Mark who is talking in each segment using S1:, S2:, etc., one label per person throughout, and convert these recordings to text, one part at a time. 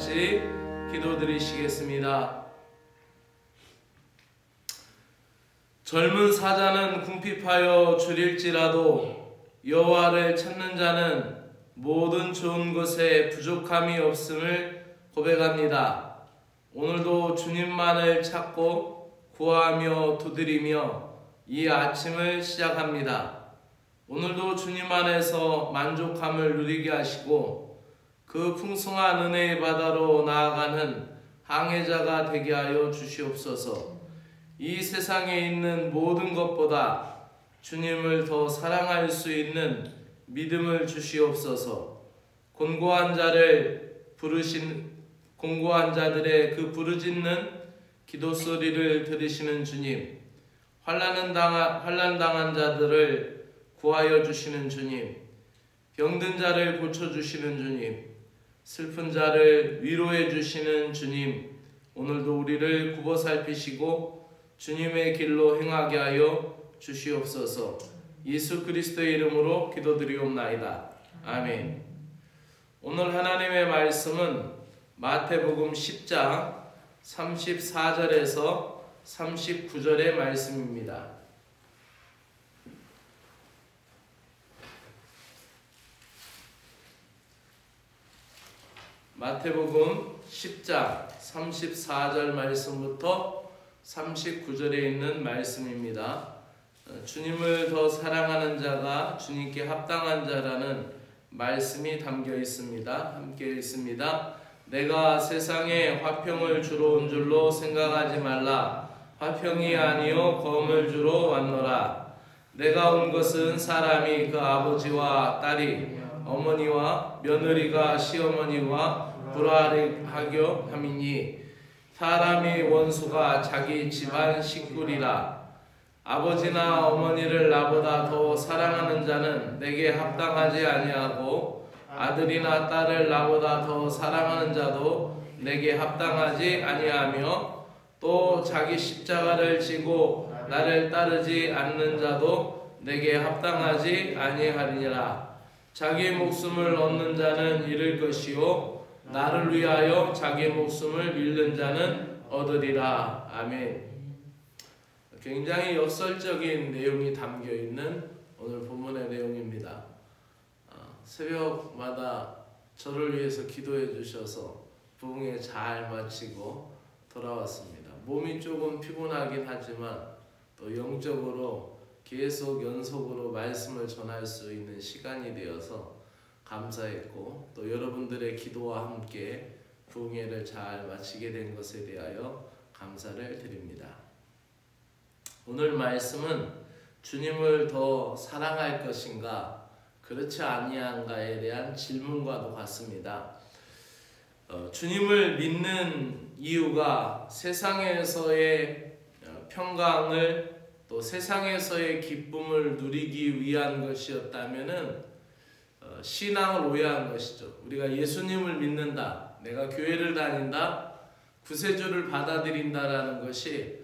S1: 같이 기도드리시겠습니다. 젊은 사자는 궁핍하여 줄일지라도 여호와를 찾는 자는 모든 좋은 것에 부족함이 없음을 고백합니다. 오늘도 주님만을 찾고 구하며 두드리며 이 아침을 시작합니다. 오늘도 주님 안에서 만족함을 누리게 하시고 그 풍성한 은혜의 바다로 나아가는 항해자가 되게 하여 주시옵소서. 이 세상에 있는 모든 것보다 주님을 더 사랑할 수 있는 믿음을 주시옵소서. 곤고한 자들의 그 부르짖는 기도 소리를 들으시는 주님, 환난 당한 자들을 구하여 주시는 주님, 병든 자를 고쳐주시는 주님, 슬픈 자를 위로해 주시는 주님, 오늘도 우리를 굽어 살피시고 주님의 길로 행하게 하여 주시옵소서. 예수 그리스도의 이름으로 기도드리옵나이다. 아멘. 오늘 하나님의 말씀은 마태복음 10장 34절에서 39절의 말씀입니다. 마태복음 10장 34절 말씀부터 39절에 있는 말씀입니다. 주님을 더 사랑하는 자가 주님께 합당한 자라는 말씀이 담겨 있습니다. 함께 읽습니다. 내가 세상에 화평을 주러 온 줄로 생각하지 말라. 화평이 아니요 검을 주러 왔노라. 내가 온 것은 사람이 그 아버지와 딸이 어머니와 며느리가 시어머니와 불화하려 함이니 사람이 원수가 자기 집안 식구리라. 아버지나 어머니를 나보다 더 사랑하는 자는 내게 합당하지 아니하고 아들이나 딸을 나보다 더 사랑하는 자도 내게 합당하지 아니하며 또 자기 십자가를 지고 나를 따르지 않는 자도 내게 합당하지 아니하리니라. 자기 목숨을 얻는 자는 잃을 것이요 나를 위하여 자기 목숨을 잃는 자는 얻으리라. 아멘. 굉장히 역설적인 내용이 담겨있는 오늘 본문의 내용입니다. 새벽마다 저를 위해서 기도해 주셔서 부흥회 잘 마치고 돌아왔습니다. 몸이 조금 피곤하긴 하지만 또 영적으로 계속 연속으로 말씀을 전할 수 있는 시간이 되어서 감사했고 또 여러분들의 기도와 함께 부흥회를 잘 마치게 된 것에 대하여 감사를 드립니다. 오늘 말씀은 주님을 더 사랑할 것인가 그렇지 아니한가에 대한 질문과도 같습니다. 주님을 믿는 이유가 세상에서의 평강을 또 세상에서의 기쁨을 누리기 위한 것이었다면은 신앙을 오해한 것이죠. 우리가 예수님을 믿는다, 내가 교회를 다닌다, 구세주를 받아들인다라는 것이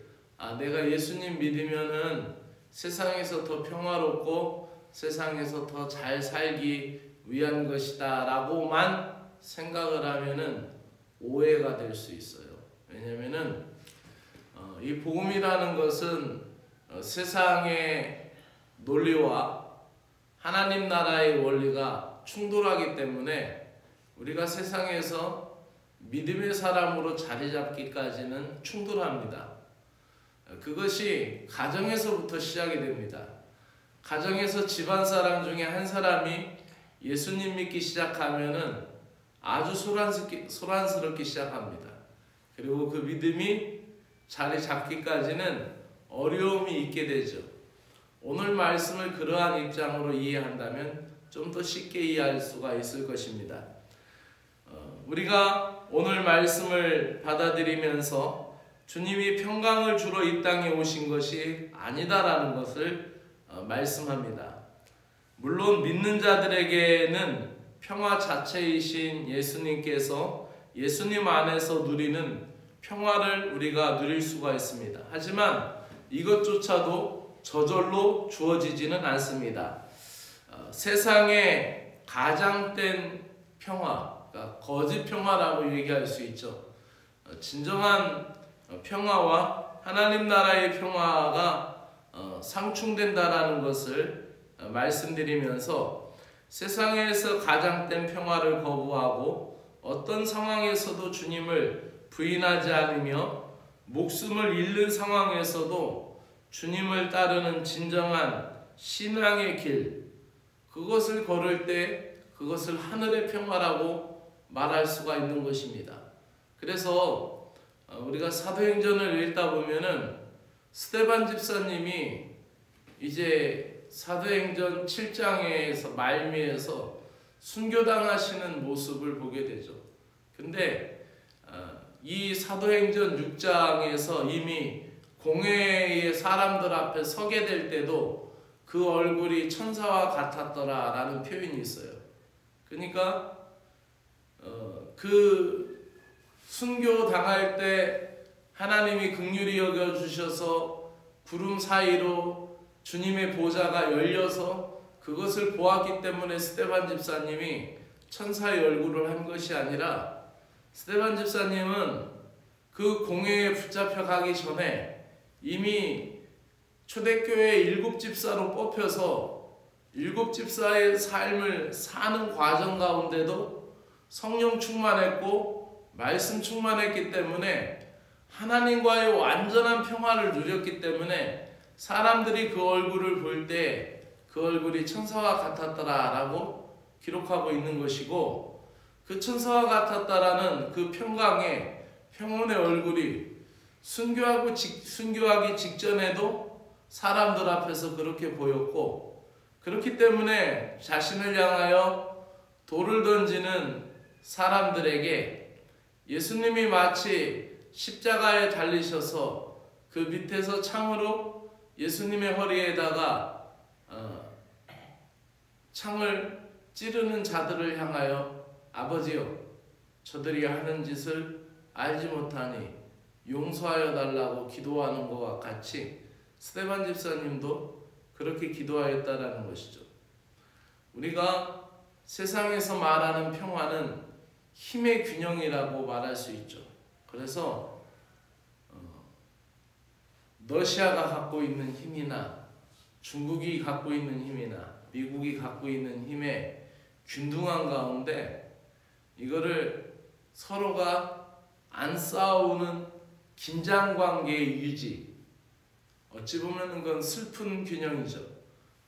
S1: 내가 예수님 믿으면은 세상에서 더 평화롭고 세상에서 더 잘 살기 위한 것이다 라고만 생각을 하면은 오해가 될 수 있어요. 왜냐면은 이 복음이라는 것은 세상의 논리와 하나님 나라의 원리가 충돌하기 때문에 우리가 세상에서 믿음의 사람으로 자리 잡기까지는 충돌합니다. 그것이 가정에서부터 시작이 됩니다. 가정에서 집안 사람 중에 한 사람이 예수님 믿기 시작하면은 아주 소란스럽게 시작합니다. 그리고 그 믿음이 자리 잡기까지는 어려움이 있게 되죠. 오늘 말씀을 그러한 입장으로 이해한다면 좀 더 쉽게 이해할 수가 있을 것입니다. 우리가 오늘 말씀을 받아들이면서 주님이 평강을 주러 이 땅에 오신 것이 아니다라는 것을 말씀합니다. 물론 믿는 자들에게는 평화 자체이신 예수님께서 예수님 안에서 누리는 평화를 우리가 누릴 수가 있습니다. 하지만 이것조차도 저절로 주어지지는 않습니다. 세상의 가장된 평화, 그러니까 거짓 평화라고 얘기할 수 있죠. 진정한 평화와 하나님 나라의 평화가 상충된다라는 것을 말씀드리면서 세상에서 가장된 평화를 거부하고 어떤 상황에서도 주님을 부인하지 않으며 목숨을 잃는 상황에서도 주님을 따르는 진정한 신앙의 길, 그것을 걸을 때 그것을 하늘의 평화라고 말할 수가 있는 것입니다. 그래서 우리가 사도행전을 읽다 보면은 스데반 집사님이 이제 사도행전 7장에서 말미에서 순교당하시는 모습을 보게 되죠. 근데 이 사도행전 6장에서 이미 공회의 사람들 앞에 서게 될 때도 그 얼굴이 천사와 같았더라 라는 표현이 있어요. 그러니까 그 순교 당할 때 하나님이 긍휼히 여겨주셔서 구름 사이로 주님의 보좌가 열려서 그것을 보았기 때문에 스데반 집사님이 천사의 얼굴을 한 것이 아니라 스데반 집사님은 그 공회에 붙잡혀 가기 전에 이미 초대교회 7집사로 뽑혀서 7집사의 삶을 사는 과정 가운데도 성령 충만했고 말씀 충만했기 때문에 하나님과의 완전한 평화를 누렸기 때문에 사람들이 그 얼굴을 볼 때 그 얼굴이 천사와 같았더라 라고 기록하고 있는 것이고, 그 천사와 같았다라는 그 평강의 평온의 얼굴이 순교하기 직전에도 사람들 앞에서 그렇게 보였고, 그렇기 때문에 자신을 향하여 돌을 던지는 사람들에게 예수님이 마치 십자가에 달리셔서 그 밑에서 창으로 예수님의 허리에다가 창을 찌르는 자들을 향하여 아버지여 저들이 하는 짓을 알지 못하니 용서하여 달라고 기도하는 것과 같이 스데반 집사님도 그렇게 기도하였다라는 것이죠. 우리가 세상에서 말하는 평화는 힘의 균형이라고 말할 수 있죠. 그래서 러시아가 갖고 있는 힘이나 중국이 갖고 있는 힘이나 미국이 갖고 있는 힘의 균등한 가운데 이거를 서로가 안 싸우는 긴장관계의 유지, 어찌 보면 그건 슬픈 균형이죠.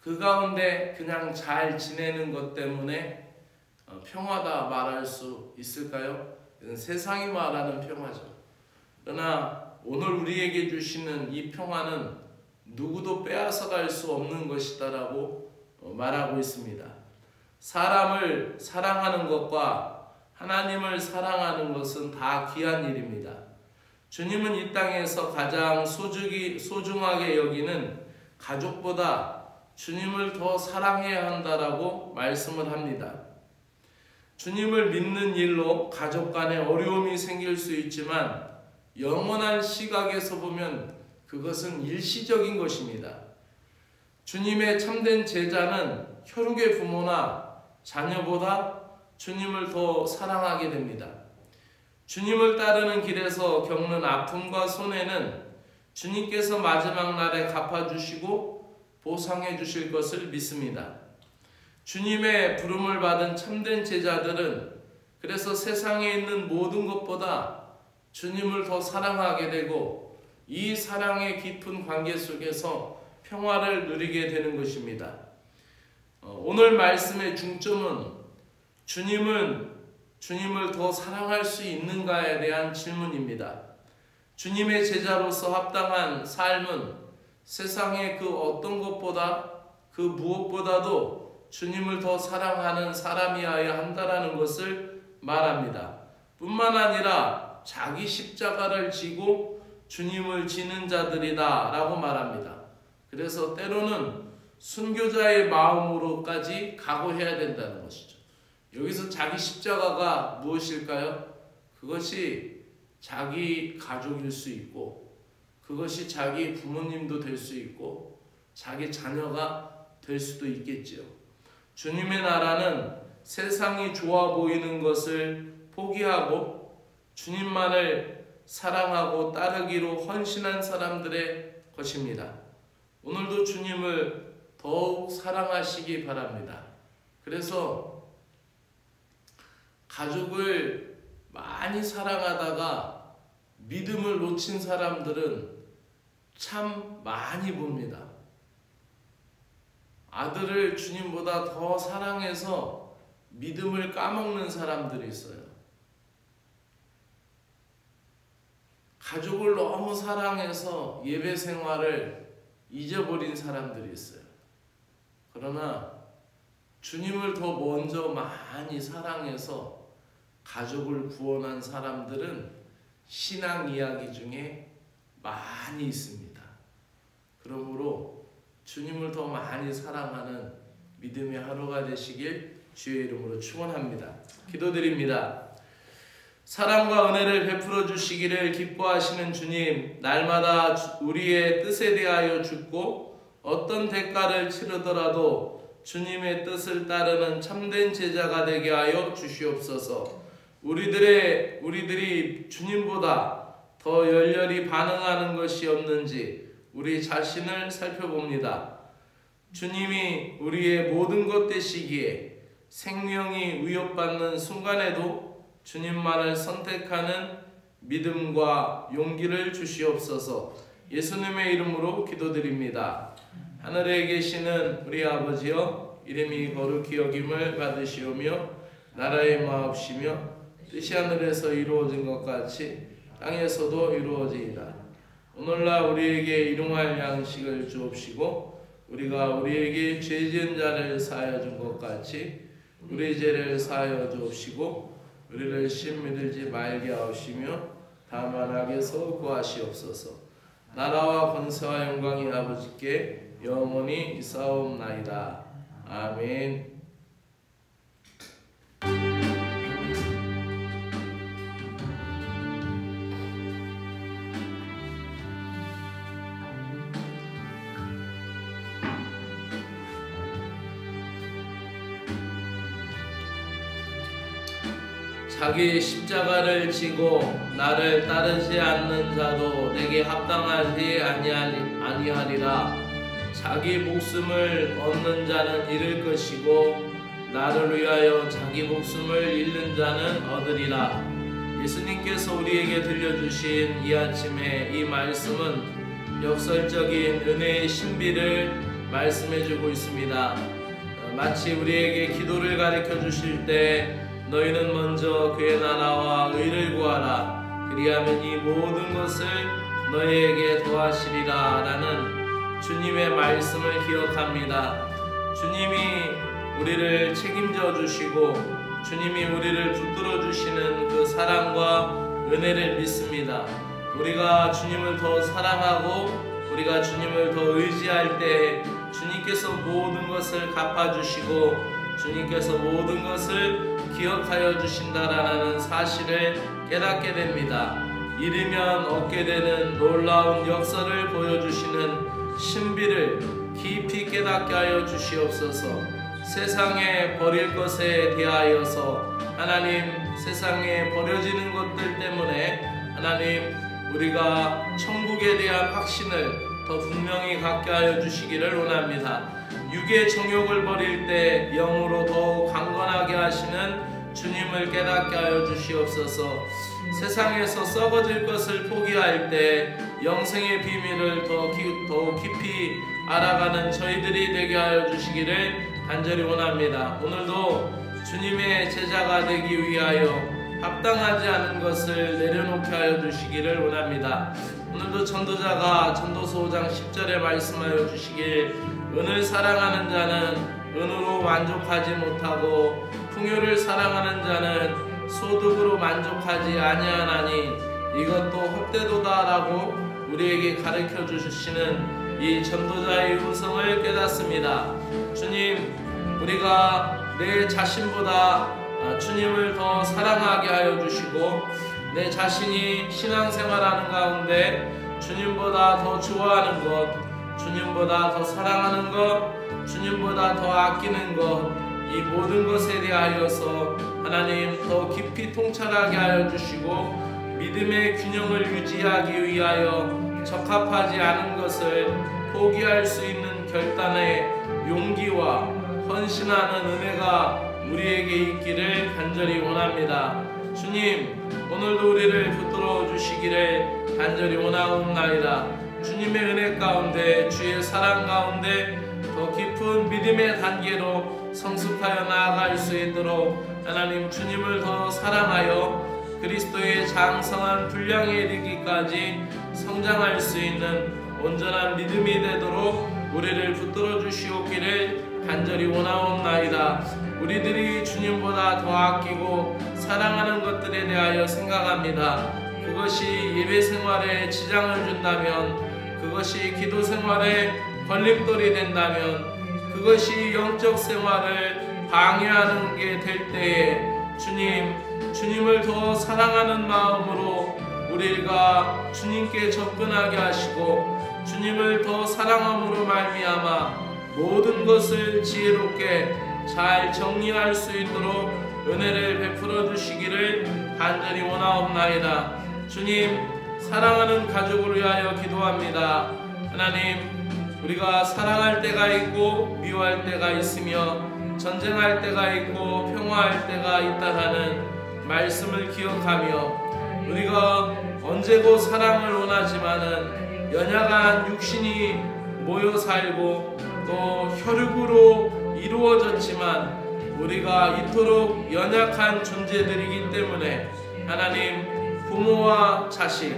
S1: 그 가운데 그냥 잘 지내는 것 때문에 평화다 말할 수 있을까요? 이건 세상이 말하는 평화죠. 그러나 오늘 우리에게 주시는 이 평화는 누구도 빼앗아갈 수 없는 것이다라고 말하고 있습니다. 사람을 사랑하는 것과 하나님을 사랑하는 것은 다 귀한 일입니다. 주님은 이 땅에서 가장 소중하게 여기는 가족보다 주님을 더 사랑해야 한다라고 말씀을 합니다. 주님을 믿는 일로 가족 간에 어려움이 생길 수 있지만 영원한 시각에서 보면 그것은 일시적인 것입니다. 주님의 참된 제자는 혈육의 부모나 자녀보다 주님을 더 사랑하게 됩니다. 주님을 따르는 길에서 겪는 아픔과 손해는 주님께서 마지막 날에 갚아주시고 보상해 주실 것을 믿습니다. 주님의 부름을 받은 참된 제자들은 그래서 세상에 있는 모든 것보다 주님을 더 사랑하게 되고 이 사랑의 깊은 관계 속에서 평화를 누리게 되는 것입니다. 오늘 말씀의 중점은 주님을 더 사랑할 수 있는가에 대한 질문입니다. 주님의 제자로서 합당한 삶은 세상의 그 어떤 것보다 그 무엇보다도 주님을 더 사랑하는 사람이어야 한다는 것을 말합니다. 뿐만 아니라 자기 십자가를 지고 주님을 지는 자들이다 라고 말합니다. 그래서 때로는 순교자의 마음으로까지 각오해야 된다는 것이죠. 여기서 자기 십자가가 무엇일까요? 그것이 자기 가족일 수 있고, 그것이 자기 부모님도 될 수 있고, 자기 자녀가 될 수도 있겠지요. 주님의 나라는 세상이 좋아 보이는 것을 포기하고 주님만을 사랑하고 따르기로 헌신한 사람들의 것입니다. 오늘도 주님을 더욱 사랑하시기 바랍니다. 그래서 가족을 많이 사랑하다가 믿음을 놓친 사람들은 참 많이 봅니다. 아들을 주님보다 더 사랑해서 믿음을 까먹는 사람들이 있어요. 가족을 너무 사랑해서 예배 생활을 잊어버린 사람들이 있어요. 그러나 주님을 더 먼저 많이 사랑해서 가족을 구원한 사람들은 신앙 이야기 중에 많이 있습니다. 그러므로 주님을 더 많이 사랑하는 믿음의 하루가 되시길 주의 이름으로 축원합니다. 기도드립니다. 사랑과 은혜를 베풀어 주시기를 기뻐하시는 주님, 날마다 우리의 뜻에 대하여 죽고 어떤 대가를 치르더라도 주님의 뜻을 따르는 참된 제자가 되게 하여 주시옵소서. 우리들이 주님보다 더 열렬히 반응하는 것이 없는지 우리 자신을 살펴봅니다. 주님이 우리의 모든 것 되시기에 생명이 위협받는 순간에도 주님만을 선택하는 믿음과 용기를 주시옵소서. 예수님의 이름으로 기도드립니다. 하늘에 계시는 우리 아버지여, 이름이 거룩히 여김을 받으시오며 나라의 마옵시며 뜻이 하늘에서 이루어진 것 같이 땅에서도 이루어지이다. 오늘날 우리에게 일용할 양식을 주옵시고 우리가 우리에게 죄 지은 자를 사하여 준 것 같이 우리 죄를 사하여 주옵시고 우리를 시험에 들지 말게 하옵시며 다만 악에서 구하시옵소서. 나라와 권세와 영광이 아버지께 영원히 있사옵나이다. 아멘. 자기 십자가를 지고 나를 따르지 않는 자도 내게 합당하지 아니하리라. 자기 목숨을 얻는 자는 잃을 것이고 나를 위하여 자기 목숨을 잃는 자는 얻으리라. 예수님께서 우리에게 들려주신 이 아침에 이 말씀은 역설적인 은혜의 신비를 말씀해주고 있습니다. 마치 우리에게 기도를 가르쳐 주실 때 너희는 먼저 그의 나라와 의를 구하라. 그리하면 이 모든 것을 너희에게 더하시리라 라는 주님의 말씀을 기억합니다. 주님이 우리를 책임져 주시고 주님이 우리를 붙들어 주시는 그 사랑과 은혜를 믿습니다. 우리가 주님을 더 사랑하고 우리가 주님을 더 의지할 때 주님께서 모든 것을 갚아주시고 주님께서 모든 것을 기억하여 주신다라는 사실을 깨닫게 됩니다. 잃으면 얻게 되는 놀라운 역사를 보여주시는 신비를 깊이 깨닫게 하여 주시옵소서. 세상에 버릴 것에 대하여서 하나님, 세상에 버려지는 것들 때문에 하나님, 우리가 천국에 대한 확신을 더 분명히 갖게 하여 주시기를 원합니다. 육의 정욕을 버릴 때 영으로 더욱 강건하게 하시는 주님을 깨닫게 하여 주시옵소서. 세상에서 썩어질 것을 포기할 때 영생의 비밀을 더욱 깊이 알아가는 저희들이 되게 하여 주시기를 간절히 원합니다. 오늘도 주님의 제자가 되기 위하여 합당하지 않은 것을 내려놓게 하여 주시기를 원합니다. 오늘도 전도자가 전도서 5장 10절에 말씀하여 주시길 은을 사랑하는 자는 은으로 만족하지 못하고 풍요를 사랑하는 자는 소득으로 만족하지 아니하나니 이것도 헛되도다라고 우리에게 가르쳐 주시는 이 전도자의 음성을 깨닫습니다. 주님, 우리가 내 자신보다 주님을 더 사랑하게 하여 주시고 내 자신이 신앙생활하는 가운데 주님보다 더 좋아하는 것, 주님보다 더 사랑하는 것, 주님보다 더 아끼는 것, 이 모든 것에 대하여서 하나님 더 깊이 통찰하게 하여 주시고 믿음의 균형을 유지하기 위하여 적합하지 않은 것을 포기할 수 있는 결단의 용기와 헌신하는 은혜가 우리에게 있기를 간절히 원합니다. 주님, 오늘도 우리를 붙들어 주시기를 간절히 원하옵나이다. 주님의 은혜 가운데, 주의 사랑 가운데 더 깊은 믿음의 단계로 성숙하여 나아갈 수 있도록 하나님 주님을 더 사랑하여 그리스도의 장성한 분량에 이르기까지 성장할 수 있는 온전한 믿음이 되도록 우리를 붙들어 주시옵기를 간절히 원하옵나이다. 우리들이 주님보다 더 아끼고 사랑하는 것들에 대하여 생각합니다. 그것이 예배 생활에 지장을 준다면, 그것이 기도 생활에 걸림돌이 된다면, 그것이 영적 생활을 방해하는 게 될 때에 주님을 더 사랑하는 마음으로 우리가 주님께 접근하게 하시고 주님을 더 사랑함으로 말미암아 모든 것을 지혜롭게 잘 정리할 수 있도록 은혜를 베풀어 주시기를 간절히 원하옵나이다. 주님, 사랑하는 가족을 위하여 기도합니다. 하나님, 우리가 사랑할 때가 있고 미워할 때가 있으며 전쟁할 때가 있고 평화할 때가 있다라는 말씀을 기억하며 우리가 언제고 사랑을 원하지만은 연약한 육신이 모여 살고 또 혈육으로 이루어졌지만 우리가 이토록 연약한 존재들이기 때문에 하나님, 부모와 자식,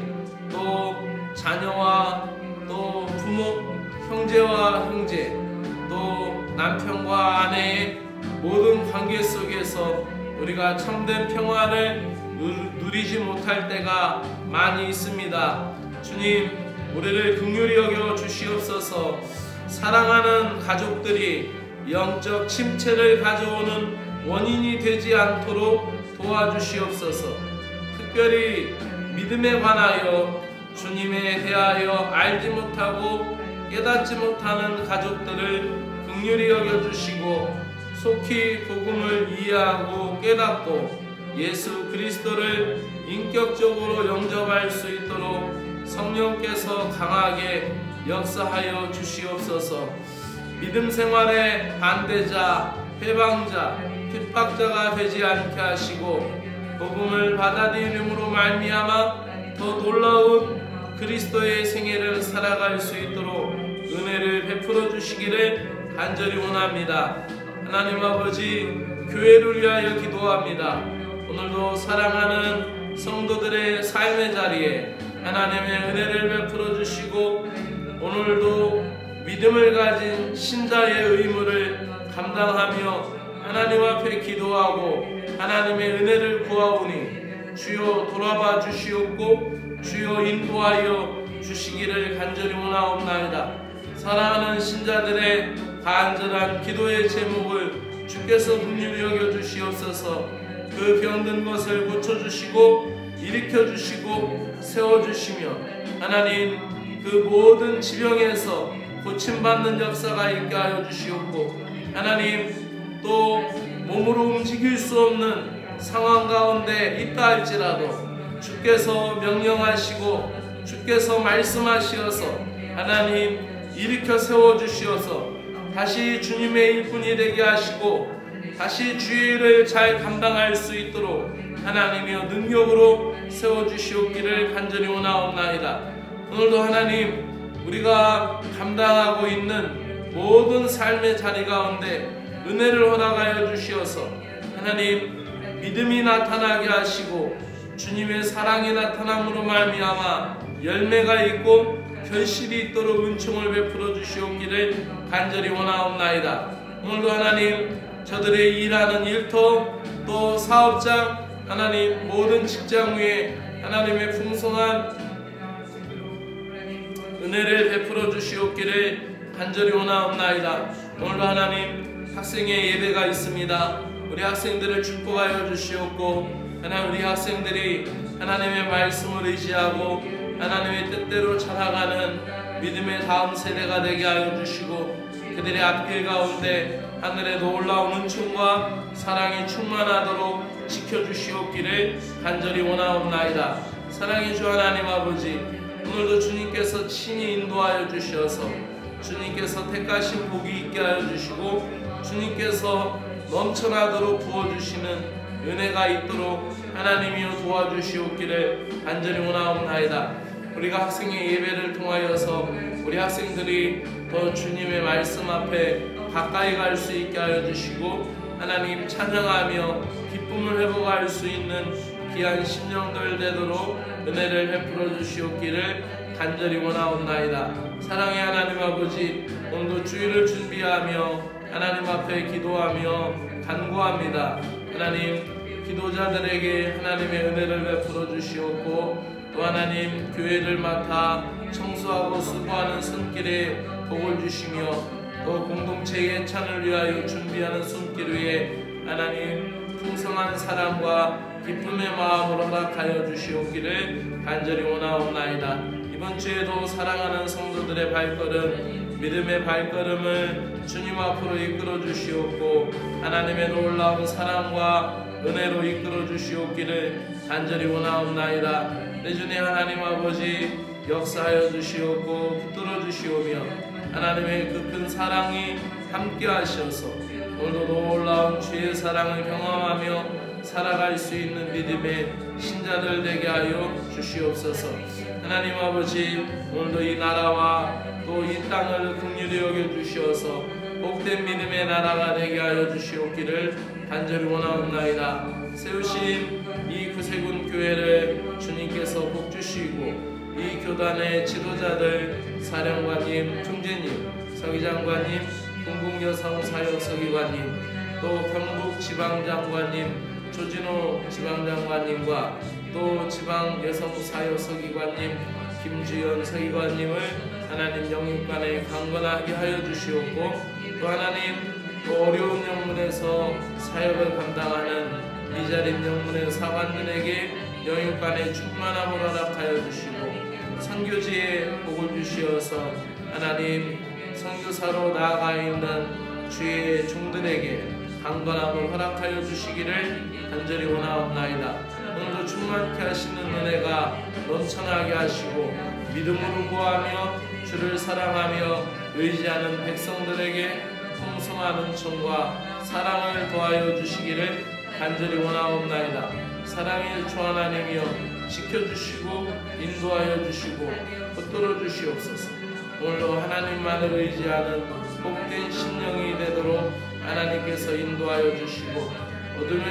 S1: 또 자녀와 또 부모, 형제와 형제, 또 남편과 아내의 모든 관계 속에서 우리가 참된 평화를 누리지 못할 때가 많이 있습니다. 주님, 우리를 긍휼히 여겨 주시옵소서. 사랑하는 가족들이 영적 침체를 가져오는 원인이 되지 않도록 도와주시옵소서. 특별히 믿음에 관하여 주님에 대하여 알지 못하고 깨닫지 못하는 가족들을 긍휼히 여겨주시고 속히 복음을 이해하고 깨닫고 예수 그리스도를 인격적으로 영접할 수 있도록 성령께서 강하게 역사하여 주시옵소서. 믿음 생활의 반대자, 회방자, 핍박자가 되지 않게 하시고 복음을 받아들임으로 말미암아 더 놀라운 그리스도의 생애를 살아갈 수 있도록 은혜를 베풀어 주시기를 간절히 원합니다. 하나님 아버지, 교회를 위하여 기도합니다. 오늘도 사랑하는 성도들의 삶의 자리에 하나님의 은혜를 베풀어 주시고 오늘도 믿음을 가진 신자의 의무를 감당하며 하나님 앞에 기도하고 하나님의 은혜를 구하오니 주여 돌아봐 주시옵고 주여 인도하여 주시기를 간절히 원하옵나이다. 사랑하는 신자들의 간절한 기도의 제목을 주께서 긍휼히 여겨 주시옵소서. 그 병든 것을 고쳐주시고 일으켜주시고 세워주시며 하나님, 그 모든 지병에서 고침받는 역사가 있게 하여 주시옵고 하나님, 또 몸으로 움직일 수 없는 상황 가운데 있다 할지라도 주께서 명령하시고 주께서 말씀하시어서 하나님 일으켜 세워주시어서 다시 주님의 일꾼이 되게 하시고 다시 주의 일을 잘 감당할 수 있도록 하나님의 능력으로 세워주시옵기를 간절히 원하옵나이다. 오늘도 하나님, 우리가 감당하고 있는 모든 삶의 자리 가운데 은혜를 허락하여 주시어서 하나님, 믿음이 나타나게 하시고 주님의 사랑이 나타남으로 말미암아 열매가 있고 결실이 있도록 은총을 베풀어 주시옵기를 간절히 원하옵나이다. 오늘도 하나님, 저들의 일하는 일터 또 사업장 하나님, 모든 직장 위에 하나님의 풍성한 은혜를 베풀어 주시옵기를 간절히 원하옵나이다. 오늘도 하나님, 학생의 예배가 있습니다. 우리 학생들을 축복하여 주시옵고 하나님, 우리 학생들이 하나님의 말씀을 의지하고 하나님의 뜻대로 자라가는 믿음의 다음 세대가 되게 하여 주시고 그들의 앞길 가운데 하늘에 놀라운 은총과 사랑이 충만하도록 지켜주시옵기를 간절히 원하옵나이다. 사랑의 주 하나님 아버지, 오늘도 주님께서 친히 인도하여 주셔서 주님께서 택하신 복이 있게 하여 주시고 주님께서 넘쳐나도록 부어주시는 은혜가 있도록 하나님이여 도와주시옵기를 간절히 원하옵나이다. 우리가 학생의 예배를 통하여서 우리 학생들이 더 주님의 말씀 앞에 가까이 갈 수 있게 하여 주시고 하나님 찬양하며 기쁨을 회복할 수 있는 귀한 심령들 되도록 은혜를 베풀어 주시옵기를 간절히 원하옵나이다. 사랑의 하나님 아버지, 오늘도 주일을 준비하며 하나님 앞에 기도하며 간구합니다. 하나님, 기도자들에게 하나님의 은혜를 베풀어 주시옵고 또 하나님, 교회를 맡아 청소하고 수고하는 손길에 복을 주시며 또 공동체의 찬을 위하여 준비하는 손길 위에 하나님 풍성한 사랑과 기쁨의 마음으로 허락하여 주시옵기를 간절히 원하옵나이다. 이번 주에도 사랑하는 성도들의 발걸음, 믿음의 발걸음을 주님 앞으로 이끌어 주시옵고 하나님의 놀라운 사랑과 은혜로 이끌어 주시옵기를 간절히 원하옵나이다. 내 주님 하나님 아버지, 역사하여 주시옵고 붙들어 주시오며 하나님의 그 큰 사랑이 함께 하셔서 오늘도 놀라운 주의 사랑을 경험하며 살아갈 수 있는 믿음의 신자들 되게 하여 주시옵소서. 하나님 아버지, 오늘도 이 나라와 또 이 땅을 긍휼히 여겨 주시어서 복된 믿음의 나라가 되게 하여 주시옵기를 간절히 원하옵나이다. 세우신 이 구세군 교회를 주님께서 복 주시고 이 교단의 지도자들, 사령관님, 총재님, 서기장관님, 공공여성 사역 서기관님, 또 경북 지방장관님, 조진호 지방장관님과 또 지방 여성 사역 서기관님, 김주연 서기관님을 하나님 영육간에 강건하게 하여 주시옵고 또 하나님, 또 어려운 영문에서 사역을 감당하는 미자립 영문의 사관들에게 영육간에 충만함을 허락하여 주시고 선교지에 복을 주시어서 하나님 선교사로 나아가 있는 주의 종들에게 강건함을 허락하여 주시기를 간절히 원하옵나이다. 오늘도 충만케 하시는 은혜가 넘쳐나게 하시고 믿음으로 구하며 주를 사랑하며 의지하는 백성들에게 풍성한 은총과 사랑을 더하여 주시기를 간절히 원하옵나이다. 사랑의 주 하나님이여 지켜주시고 인도하여 주시고 붙들어 주시옵소서. 오늘도 하나님만을 의지하는 복된 심령이 되도록 하나님께서 인도하여 주시고 어둠의